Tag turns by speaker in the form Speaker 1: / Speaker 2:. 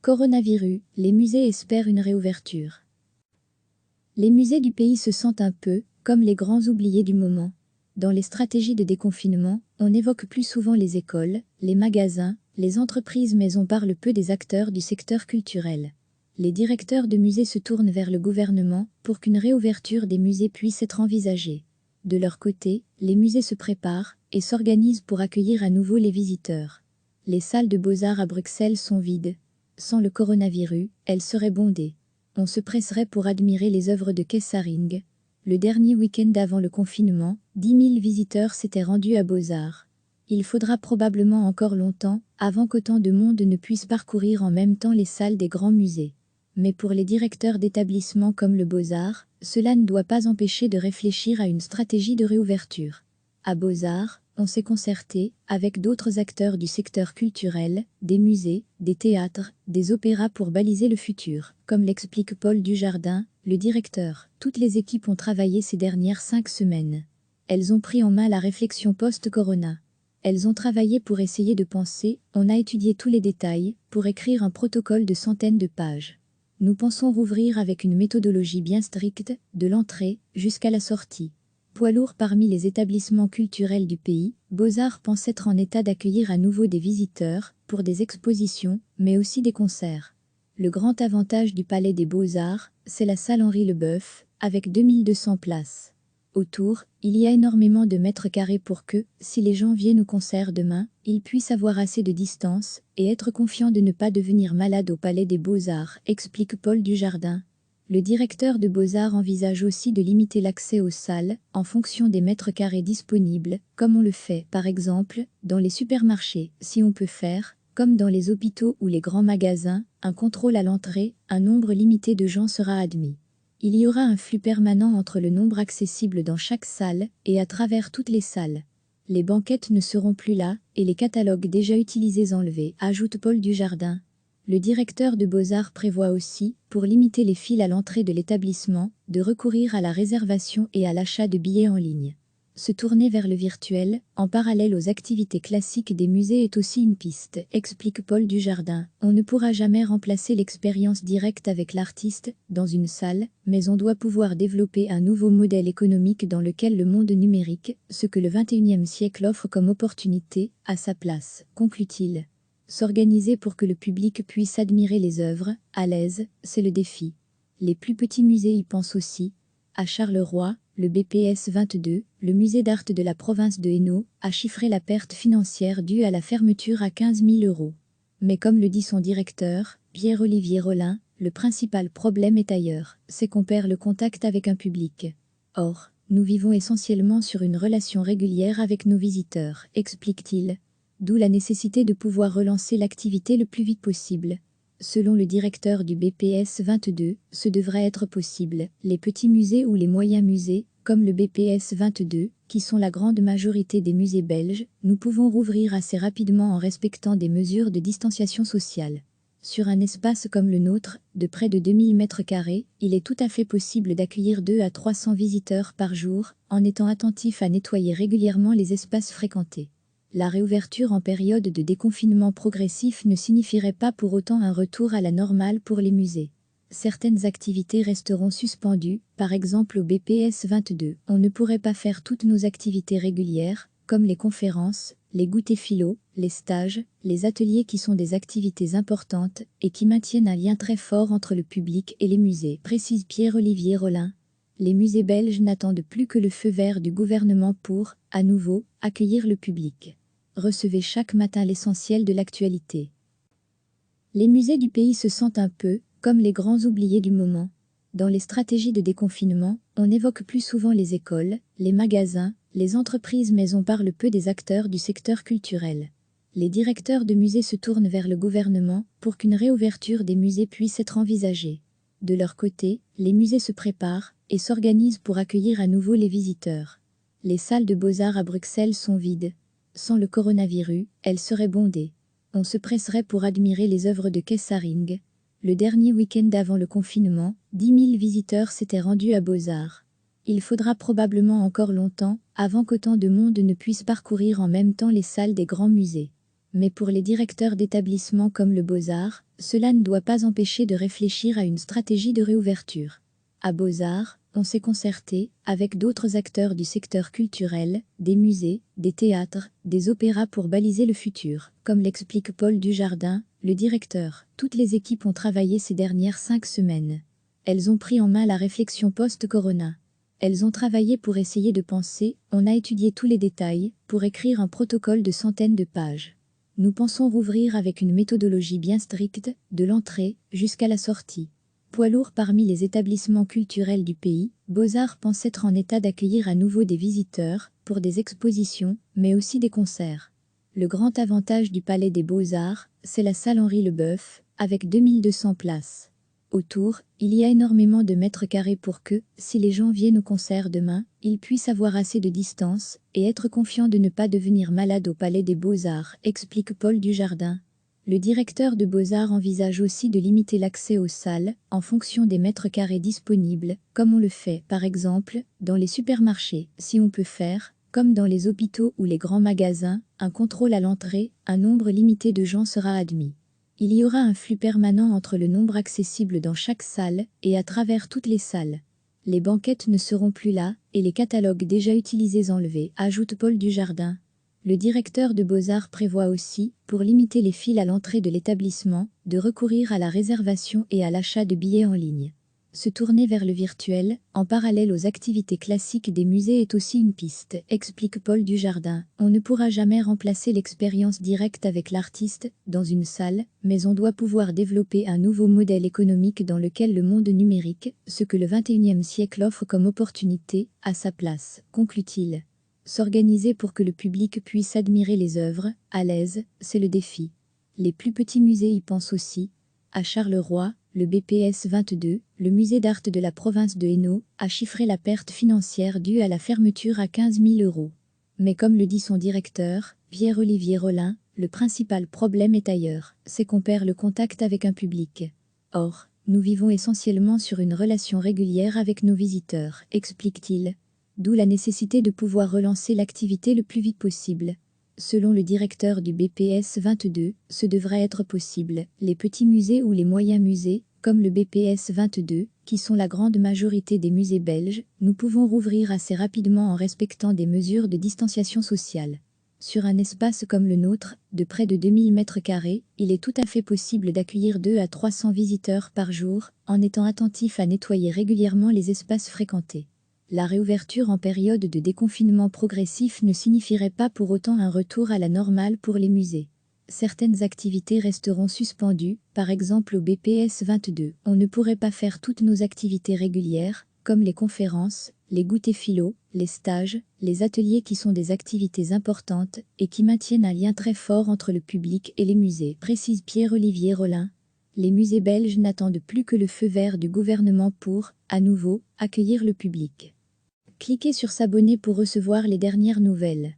Speaker 1: Coronavirus, les musées espèrent une réouverture. Les musées du pays se sentent un peu comme les grands oubliés du moment. Dans les stratégies de déconfinement, on évoque plus souvent les écoles, les magasins, les entreprises, mais on parle peu des acteurs du secteur culturel. Les directeurs de musées se tournent vers le gouvernement pour qu'une réouverture des musées puisse être envisagée. De leur côté, les musées se préparent et s'organisent pour accueillir à nouveau les visiteurs. Les salles de Beaux-Arts à Bruxelles sont vides. Sans le coronavirus, elles seraient bondées. On se presserait pour admirer les œuvres de Kessaring. Le dernier week-end avant le confinement, 10 000 visiteurs s'étaient rendus à Beaux-Arts. Il faudra probablement encore longtemps avant qu'autant de monde ne puisse parcourir en même temps les salles des grands musées. Mais pour les directeurs d'établissements comme le Beaux-Arts, cela ne doit pas empêcher de réfléchir à une stratégie de réouverture. À Beaux-Arts, on s'est concerté avec d'autres acteurs du secteur culturel, des musées, des théâtres, des opéras pour baliser le futur, comme l'explique Paul Dujardin, le directeur. Toutes les équipes ont travaillé ces dernières 5 semaines. Elles ont pris en main la réflexion post-corona. Elles ont travaillé pour essayer de penser, on a étudié tous les détails, pour écrire un protocole de centaines de pages. Nous pensons rouvrir avec une méthodologie bien stricte, de l'entrée jusqu'à la sortie. Poids lourd parmi les établissements culturels du pays, Beaux-Arts pense être en état d'accueillir à nouveau des visiteurs, pour des expositions, mais aussi des concerts. Le grand avantage du Palais des Beaux-Arts, c'est la salle Henri Leboeuf, avec 2200 places. Autour, il y a énormément de mètres carrés pour que, si les gens viennent au concert demain, ils puissent avoir assez de distance et être confiants de ne pas devenir malades au Palais des Beaux-Arts, explique Paul Dujardin. Le directeur de Beaux-Arts envisage aussi de limiter l'accès aux salles en fonction des mètres carrés disponibles, comme on le fait, par exemple, dans les supermarchés, si on peut faire, comme dans les hôpitaux ou les grands magasins, un contrôle à l'entrée, un nombre limité de gens sera admis. Il y aura un flux permanent entre le nombre accessible dans chaque salle et à travers toutes les salles. Les banquettes ne seront plus là et les catalogues déjà utilisés enlevés, ajoute Paul Dujardin. Le directeur de Beaux-Arts prévoit aussi, pour limiter les files à l'entrée de l'établissement, de recourir à la réservation et à l'achat de billets en ligne. Se tourner vers le virtuel, en parallèle aux activités classiques des musées, est aussi une piste, explique Paul Dujardin. On ne pourra jamais remplacer l'expérience directe avec l'artiste, dans une salle, mais on doit pouvoir développer un nouveau modèle économique dans lequel le monde numérique, ce que le XXIe siècle offre comme opportunité, a sa place, conclut-il. S'organiser pour que le public puisse admirer les œuvres, à l'aise, c'est le défi. Les plus petits musées y pensent aussi. À Charleroi, le BPS 22, le musée d'art de la province de Hainaut, a chiffré la perte financière due à la fermeture à 15 000 €. Mais comme le dit son directeur, Pierre-Olivier Rollin, le principal problème est ailleurs, c'est qu'on perd le contact avec un public. Or, nous vivons essentiellement sur une relation régulière avec nos visiteurs, explique-t-il. D'où la nécessité de pouvoir relancer l'activité le plus vite possible. Selon le directeur du BPS 22, ce devrait être possible. Les petits musées ou les moyens musées, comme le BPS 22, qui sont la grande majorité des musées belges, nous pouvons rouvrir assez rapidement en respectant des mesures de distanciation sociale. Sur un espace comme le nôtre, de près de 2000 m², il est tout à fait possible d'accueillir 200 à 300 visiteurs par jour, en étant attentif à nettoyer régulièrement les espaces fréquentés. La réouverture en période de déconfinement progressif ne signifierait pas pour autant un retour à la normale pour les musées. Certaines activités resteront suspendues, par exemple au BPS 22. On ne pourrait pas faire toutes nos activités régulières, comme les conférences, les goûters philo, les stages, les ateliers qui sont des activités importantes et qui maintiennent un lien très fort entre le public et les musées, précise Pierre-Olivier Rollin. Les musées belges n'attendent plus que le feu vert du gouvernement pour, à nouveau, accueillir le public. Recevez chaque matin l'essentiel de l'actualité. Les musées du pays se sentent un peu comme les grands oubliés du moment. Dans les stratégies de déconfinement, on évoque plus souvent les écoles, les magasins, les entreprises, mais on parle peu des acteurs du secteur culturel. Les directeurs de musées se tournent vers le gouvernement pour qu'une réouverture des musées puisse être envisagée. De leur côté, les musées se préparent et s'organisent pour accueillir à nouveau les visiteurs. Les salles de Beaux-Arts à Bruxelles sont vides. Sans le coronavirus, elles seraient bondées. On se presserait pour admirer les œuvres de Kessaring. Le dernier week-end avant le confinement, 10 000 visiteurs s'étaient rendus à Beaux-Arts. Il faudra probablement encore longtemps avant qu'autant de monde ne puisse parcourir en même temps les salles des grands musées. Mais pour les directeurs d'établissements comme le Beaux-Arts, cela ne doit pas empêcher de réfléchir à une stratégie de réouverture. À Beaux-Arts, on s'est concerté avec d'autres acteurs du secteur culturel, des musées, des théâtres, des opéras pour baliser le futur, comme l'explique Paul Dujardin, le directeur. Toutes les équipes ont travaillé ces dernières 5 semaines. Elles ont pris en main la réflexion post-corona. Elles ont travaillé pour essayer de penser, on a étudié tous les détails, pour écrire un protocole de centaines de pages. Nous pensons rouvrir avec une méthodologie bien stricte, de l'entrée jusqu'à la sortie. Poids lourd parmi les établissements culturels du pays, Beaux-Arts pense être en état d'accueillir à nouveau des visiteurs, pour des expositions, mais aussi des concerts. Le grand avantage du Palais des Beaux-Arts, c'est la salle Henri Leboeuf, avec 2200 places. Autour, il y a énormément de mètres carrés pour que, si les gens viennent au concert demain, ils puissent avoir assez de distance et être confiants de ne pas devenir malades au Palais des Beaux-Arts, explique Paul Dujardin. Le directeur de Beaux-Arts envisage aussi de limiter l'accès aux salles en fonction des mètres carrés disponibles, comme on le fait, par exemple, dans les supermarchés, si on peut faire, comme dans les hôpitaux ou les grands magasins, un contrôle à l'entrée, un nombre limité de gens sera admis. Il y aura un flux permanent entre le nombre accessible dans chaque salle et à travers toutes les salles. Les banquettes ne seront plus là et les catalogues déjà utilisés enlevés, ajoute Paul Dujardin. Le directeur de Beaux-Arts prévoit aussi, pour limiter les files à l'entrée de l'établissement, de recourir à la réservation et à l'achat de billets en ligne. Se tourner vers le virtuel, en parallèle aux activités classiques des musées est aussi une piste, explique Paul Dujardin. On ne pourra jamais remplacer l'expérience directe avec l'artiste, dans une salle, mais on doit pouvoir développer un nouveau modèle économique dans lequel le monde numérique, ce que le XXIe siècle offre comme opportunité, a sa place, conclut-il. S'organiser pour que le public puisse admirer les œuvres, à l'aise, c'est le défi. Les plus petits musées y pensent aussi. À Charleroi, le BPS 22, le musée d'art de la province de Hainaut, a chiffré la perte financière due à la fermeture à 15 000 €. Mais comme le dit son directeur, Pierre-Olivier Rollin, le principal problème est ailleurs, c'est qu'on perd le contact avec un public. Or, nous vivons essentiellement sur une relation régulière avec nos visiteurs, explique-t-il. D'où la nécessité de pouvoir relancer l'activité le plus vite possible. Selon le directeur du BPS 22, ce devrait être possible. Les petits musées ou les moyens musées, comme le BPS 22, qui sont la grande majorité des musées belges, nous pouvons rouvrir assez rapidement en respectant des mesures de distanciation sociale. Sur un espace comme le nôtre, de près de 2000 m², il est tout à fait possible d'accueillir 200 à 300 visiteurs par jour, en étant attentif à nettoyer régulièrement les espaces fréquentés. La réouverture en période de déconfinement progressif ne signifierait pas pour autant un retour à la normale pour les musées. Certaines activités resteront suspendues, par exemple au BPS 22. On ne pourrait pas faire toutes nos activités régulières, comme les conférences, les goûters philo, les stages, les ateliers qui sont des activités importantes et qui maintiennent un lien très fort entre le public et les musées, précise Pierre-Olivier Rollin. Les musées belges n'attendent plus que le feu vert du gouvernement pour, à nouveau, accueillir le public. Cliquez sur s'abonner pour recevoir les dernières nouvelles.